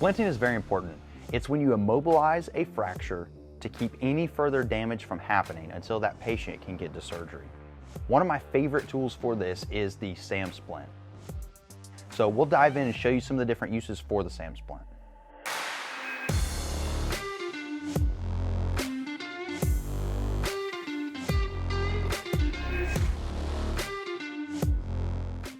Splinting is very important. It's when you immobilize a fracture to keep any further damage from happening until that patient can get to surgery. One of my favorite tools for this is the SAM splint. So we'll dive in and show you some of the different uses for the SAM splint.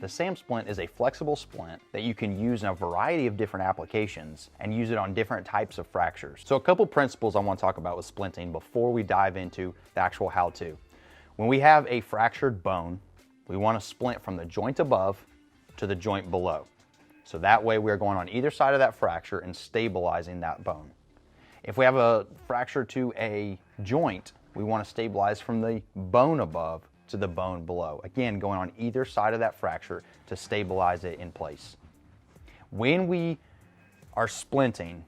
The SAM splint is a flexible splint that you can use in a variety of different applications and use it on different types of fractures. So a couple principles I want to talk about with splinting before we dive into the actual how-to. When we have a fractured bone, we want to splint from the joint above to the joint below. So that way we're going on either side of that fracture and stabilizing that bone. If we have a fracture to a joint, we want to stabilize from the bone above to the bone below. Again, going on either side of that fracture to stabilize it in place. When we are splinting,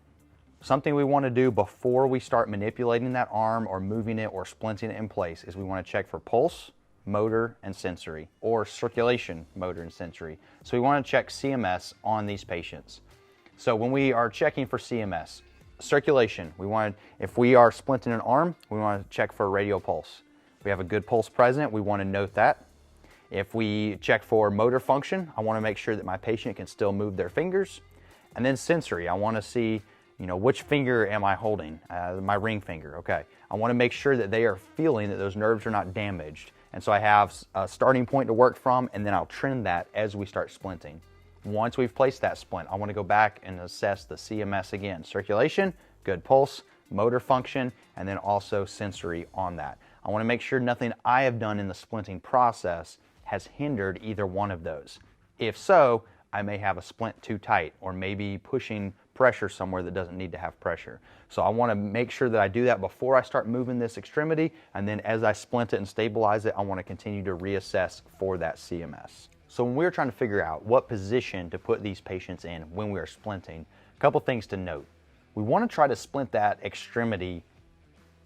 something we want to do before we start manipulating that arm or moving it or splinting it in place is we want to check for pulse, motor, and sensory, or circulation, motor, and sensory. So we want to check CMS on these patients. So when we are checking for CMS, circulation, if we are splinting an arm, we want to check for a radial pulse. We have a good pulse present, we want to note that. If we check for motor function, I want to make sure that my patient can still move their fingers. And then sensory, I want to see, which finger am I holding? My ring finger, okay. I want to make sure that they are feeling that those nerves are not damaged. And so I have a starting point to work from, and then I'll trend that as we start splinting. Once we've placed that splint, I want to go back and assess the CMS again. Circulation, good pulse, motor function, and then also sensory on that. I want to make sure nothing I have done in the splinting process has hindered either one of those. If so, I may have a splint too tight or maybe pushing pressure somewhere that doesn't need to have pressure. So I want to make sure that I do that before I start moving this extremity, and then as I splint it and stabilize it, I want to continue to reassess for that CMS. So when we're trying to figure out what position to put these patients in when we are splinting, a couple things to note. We want to try to splint that extremity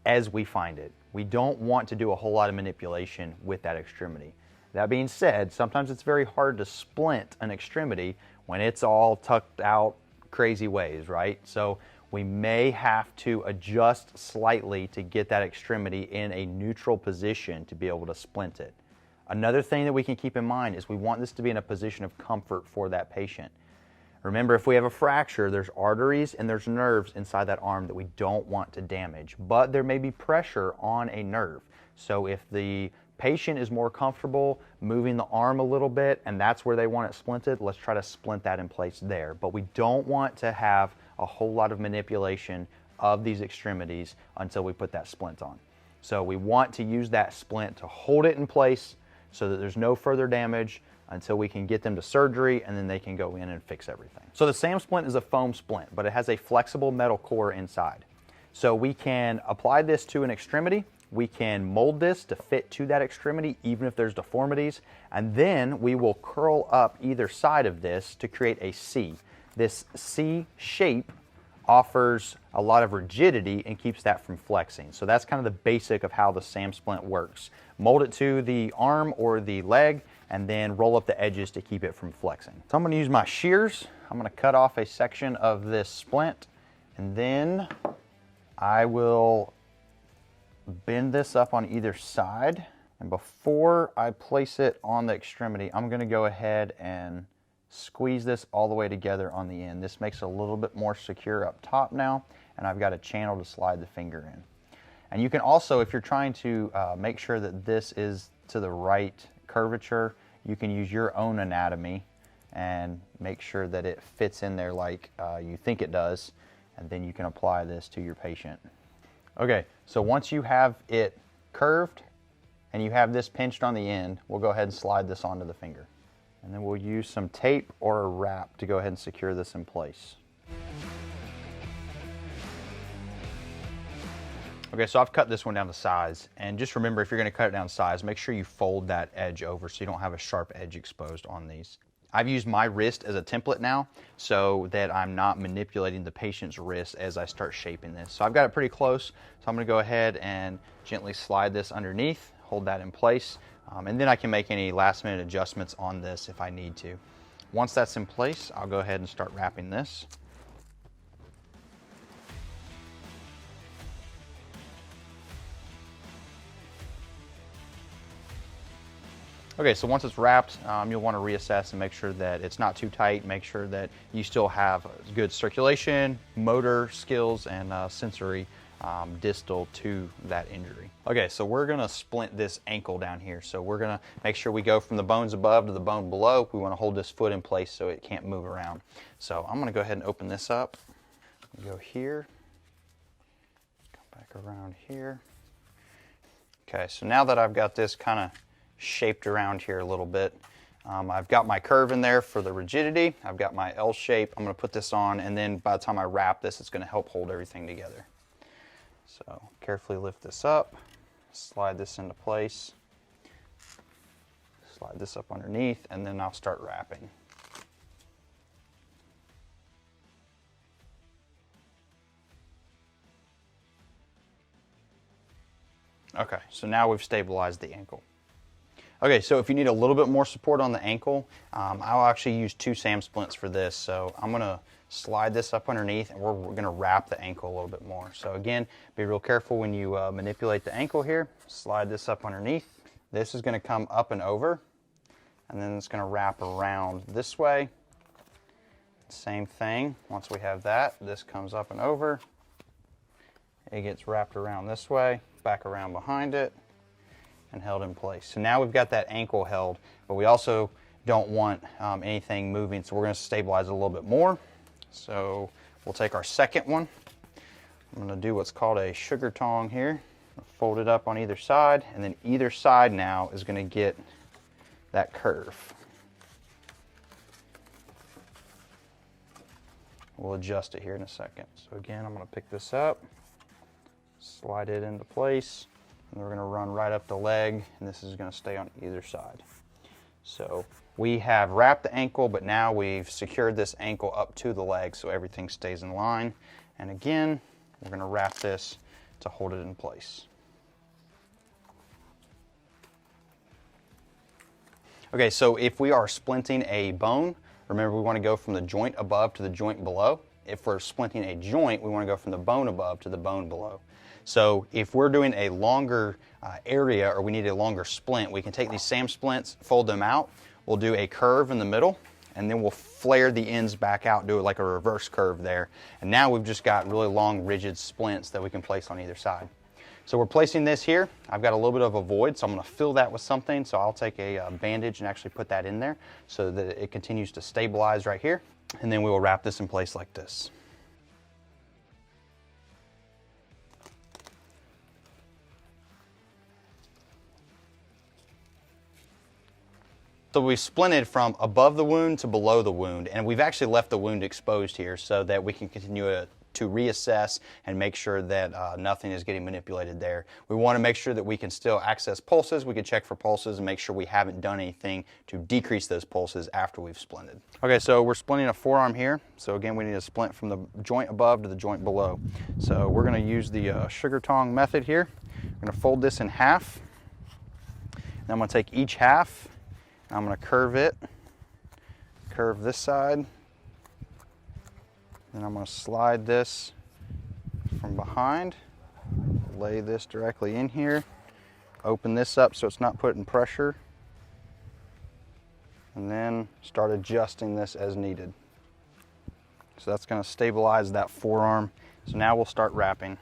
as we find it. We don't want to do a whole lot of manipulation with that extremity. That being said, sometimes it's very hard to splint an extremity when it's all tucked out crazy ways, right? So we may have to adjust slightly to get that extremity in a neutral position to be able to splint it. Another thing that we can keep in mind is we want this to be in a position of comfort for that patient. Remember, if we have a fracture, there's arteries and there's nerves inside that arm that we don't want to damage, but there may be pressure on a nerve. So if the patient is more comfortable moving the arm a little bit and that's where they want it splinted, let's try to splint that in place there. But we don't want to have a whole lot of manipulation of these extremities until we put that splint on. So we want to use that splint to hold it in place so that there's no further damage until we can get them to surgery, and then they can go in and fix everything. So the SAM splint is a foam splint, but it has a flexible metal core inside. So we can apply this to an extremity, we can mold this to fit to that extremity even if there's deformities, and then we will curl up either side of this to create a C. This C shape offers a lot of rigidity and keeps that from flexing. So that's kind of the basic of how the SAM splint works. Mold it to the arm or the leg, and then roll up the edges to keep it from flexing. So I'm going to use my shears. I'm going to cut off a section of this splint, and then I will bend this up on either side. And before I place it on the extremity, I'm going to go ahead and squeeze this all the way together on the end. This makes it a little bit more secure up top now, and I've got a channel to slide the finger in. And you can also, if you're trying to make sure that this is to the right curvature, you can use your own anatomy and make sure that it fits in there like you think it does, and then you can apply this to your patient. Okay, so once you have it curved and you have this pinched on the end, we'll go ahead and slide this onto the finger. And then we'll use some tape or a wrap to go ahead and secure this in place. Okay, so I've cut this one down to size, and just remember, if you're gonna cut it down to size, make sure you fold that edge over so you don't have a sharp edge exposed on these. I've used my wrist as a template now so that I'm not manipulating the patient's wrist as I start shaping this. So I've got it pretty close, so I'm gonna go ahead and gently slide this underneath, hold that in place, and then I can make any last minute adjustments on this if I need to. Once that's in place, I'll go ahead and start wrapping this. Okay, so once it's wrapped, you'll want to reassess and make sure that it's not too tight, make sure that you still have good circulation, motor skills, and sensory distal to that injury. Okay, so we're gonna splint this ankle down here. So we're gonna make sure we go from the bones above to the bone below. We wanna hold this foot in place so it can't move around. So I'm gonna go ahead and open this up. Go here, come back around here. Okay, so now that I've got this kind of shaped around here a little bit, I've got my curve in there for the rigidity. I've got my L shape. I'm gonna put this on, and then by the time I wrap this, it's gonna help hold everything together. So carefully lift this up, slide this into place, slide this up underneath, and then I'll start wrapping. Okay, so now we've stabilized the ankle. Okay, so if you need a little bit more support on the ankle, I'll actually use 2 SAM splints for this. So I'm gonna slide this up underneath, and we're gonna wrap the ankle a little bit more. So again, be real careful when you manipulate the ankle here. Slide this up underneath. This is gonna come up and over, and then it's gonna wrap around this way. Same thing, once we have that, this comes up and over. It gets wrapped around this way, back around behind it, and held in place. So now we've got that ankle held, but we also don't want anything moving, so we're gonna stabilize it a little bit more. So we'll take our second one. I'm gonna do what's called a sugar tong here. Fold it up on either side, and then either side now is gonna get that curve. We'll adjust it here in a second. So again, I'm gonna pick this up, slide it into place, and we're gonna run right up the leg, and this is gonna stay on either side. So we have wrapped the ankle, but now we've secured this ankle up to the leg so everything stays in line. And again, we're gonna wrap this to hold it in place. Okay, so if we are splinting a bone, remember we wanna go from the joint above to the joint below. If we're splinting a joint, we wanna go from the bone above to the bone below. So if we're doing a longer area, or we need a longer splint, we can take these SAM splints, fold them out. We'll do a curve in the middle, and then we'll flare the ends back out, do it like a reverse curve there. And now we've just got really long, rigid splints that we can place on either side. So we're placing this here. I've got a little bit of a void, so I'm gonna fill that with something. So I'll take a bandage and actually put that in there so that it continues to stabilize right here. And then we will wrap this in place like this. So we've splinted from above the wound to below the wound, and we've actually left the wound exposed here so that we can continue to reassess and make sure that nothing is getting manipulated there. We want to make sure that we can still access pulses. We can check for pulses and make sure we haven't done anything to decrease those pulses after we've splinted. Okay, so we're splinting a forearm here. So again, we need to splint from the joint above to the joint below. So we're going to use the sugar tong method here. We're going to fold this in half. Then I'm going to take each half. I'm going to curve it, curve this side, then I'm going to slide this from behind, lay this directly in here, open this up so it's not putting pressure, and then start adjusting this as needed. So that's going to stabilize that forearm. So now we'll start wrapping.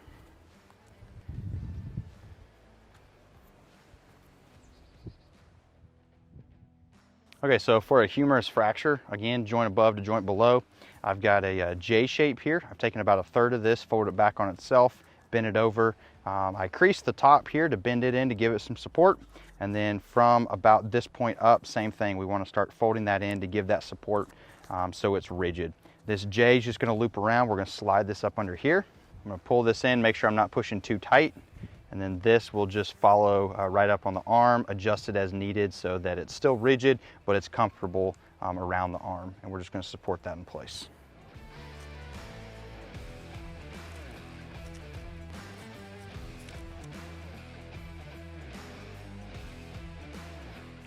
Okay, so for a humerus fracture, again, joint above to joint below, I've got a J shape here. I've taken about a third of this, fold it back on itself, bend it over. I crease the top here to bend it in to give it some support. And then from about this point up, same thing. We want to start folding that in to give that support so it's rigid. This J is just going to loop around. We're going to slide this up under here. I'm going to pull this in, make sure I'm not pushing too tight. And then this will just follow right up on the arm, adjust it as needed so that it's still rigid, but it's comfortable around the arm. And we're just going to support that in place.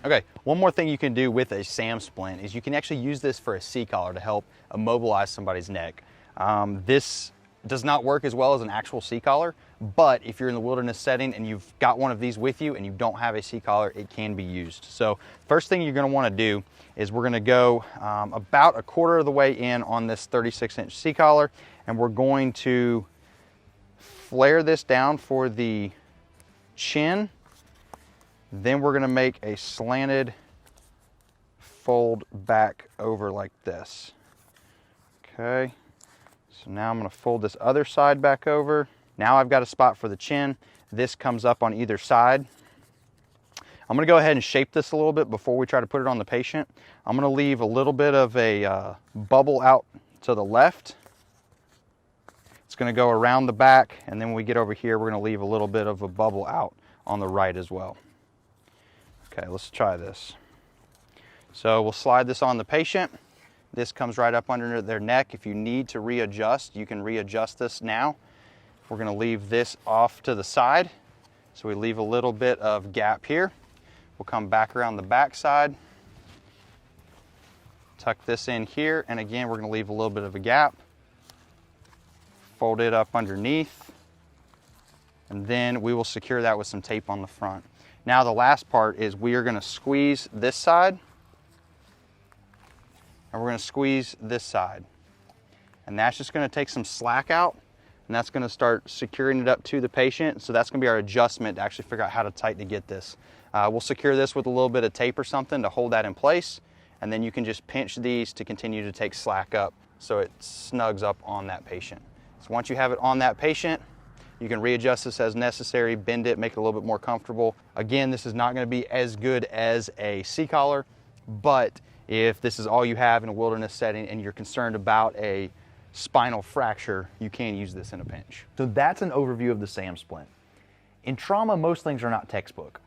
Okay, one more thing you can do with a SAM splint is you can actually use this for a C-collar to help immobilize somebody's neck. This does not work as well as an actual C-collar, But if you're in the wilderness setting and you've got one of these with you and you don't have a C-collar, it can be used. So first thing you're gonna wanna do is we're gonna go about a quarter of the way in on this 36-inch C-collar, and we're going to flare this down for the chin. Then we're gonna make a slanted fold back over like this. Okay, so now I'm gonna fold this other side back over. Now I've got a spot for the chin. This comes up on either side. I'm gonna go ahead and shape this a little bit before we try to put it on the patient. I'm gonna leave a little bit of a bubble out to the left. It's gonna go around the back, and then when we get over here, we're gonna leave a little bit of a bubble out on the right as well. Okay, let's try this. So we'll slide this on the patient. This comes right up under their neck. If you need to readjust, you can readjust this now. We're gonna leave this off to the side. So we leave a little bit of gap here. We'll come back around the back side, tuck this in here, and again, we're gonna leave a little bit of a gap. Fold it up underneath, and then we will secure that with some tape on the front. Now the last part is we are gonna squeeze this side, and we're gonna squeeze this side. And that's just gonna take some slack out, and that's gonna start securing it up to the patient. So that's gonna be our adjustment to actually figure out how to tight to get this. We'll secure this with a little bit of tape or something to hold that in place, and then you can just pinch these to continue to take slack up so it snugs up on that patient. So once you have it on that patient, you can readjust this as necessary, bend it, make it a little bit more comfortable. Again, this is not gonna be as good as a C-collar, but if this is all you have in a wilderness setting and you're concerned about a spinal fracture, you can use this in a pinch. So that's an overview of the SAM splint. In trauma, most things are not textbook.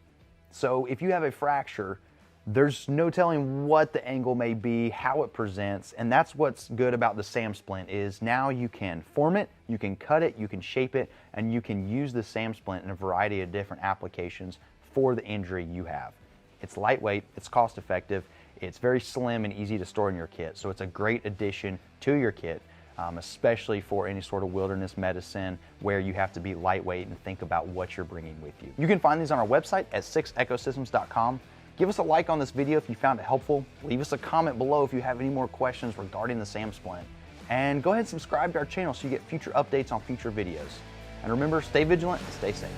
So if you have a fracture, there's no telling what the angle may be, how it presents, and that's what's good about the SAM splint is now you can form it, you can cut it, you can shape it, and you can use the SAM splint in a variety of different applications for the injury you have. It's lightweight, it's cost effective, it's very slim and easy to store in your kit, so it's a great addition to your kit. Especially for any sort of wilderness medicine where you have to be lightweight and think about what you're bringing with you. You can find these on our website at 6ecosystems.com. Give us a like on this video if you found it helpful. Leave us a comment below if you have any more questions regarding the SAM splint. And go ahead and subscribe to our channel so you get future updates on future videos. And remember, stay vigilant and stay safe.